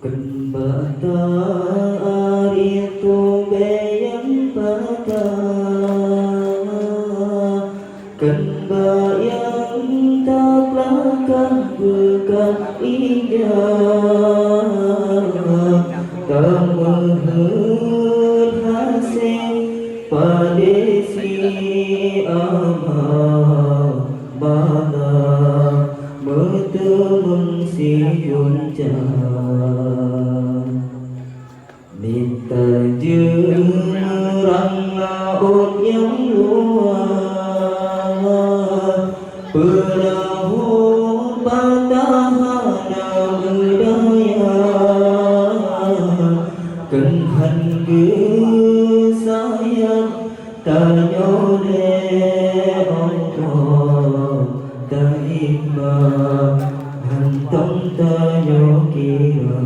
Kembata itu bayang bata Kembayang tak langkah bukan indah Tak mehun hasil padesi amal mana bertemu si hujan minta jurang laut yang luas perahu patahana berdaya kenhan ke sayang tanya le Allah taima hantong tanya kira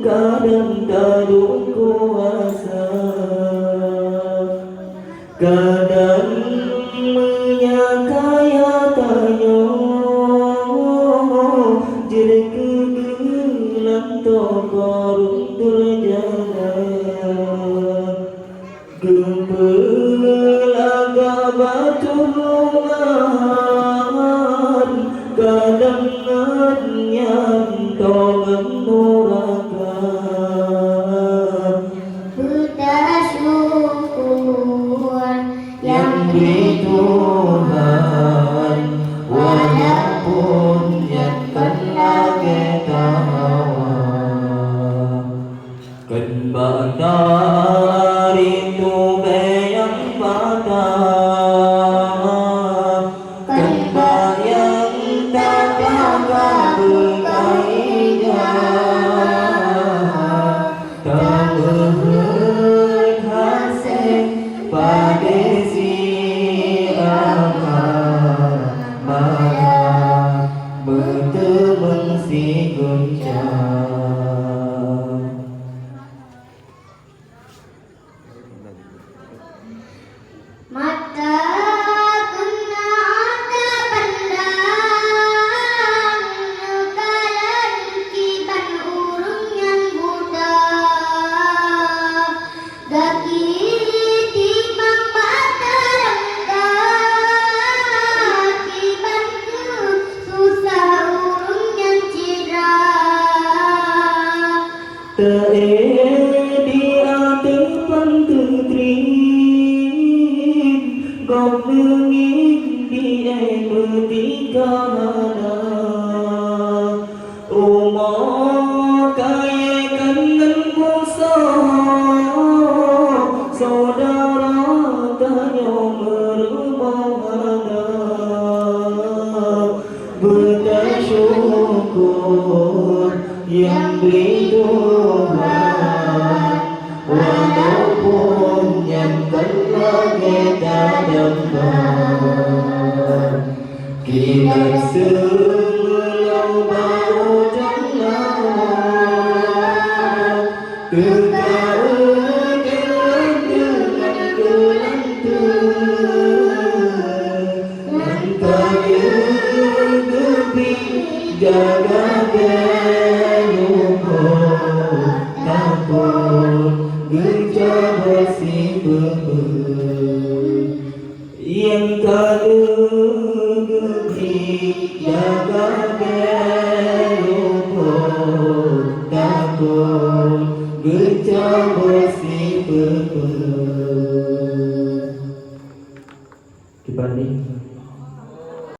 kadang kadung kuasa kadang menyakaya tanyo jadi kegelang tokorung terjalan gembelaga batulungan kadang nyam tongeng nuraka yang di Tuhan walaupun yang kena kita kembang dari itu bayang patah kembang yang tak langkah berkaidah tak berhasil padesi bertemu si guncang mata kena ada pandang nekalan kiban urung yang buta daki timbang mata renggang kiban susah urung yang cira di atepan tutrim gom nengin di bertikana rumah kaya kangen kusa saudara tanya merumana bersyukur yang beri Tuhan walaupun yang telah kita dapat kita sebelum bau jangan tertawa dengan kelantan dan kaya gebi jaga yang kadang-kadang jaga berlupa takut gecah bersih dibanding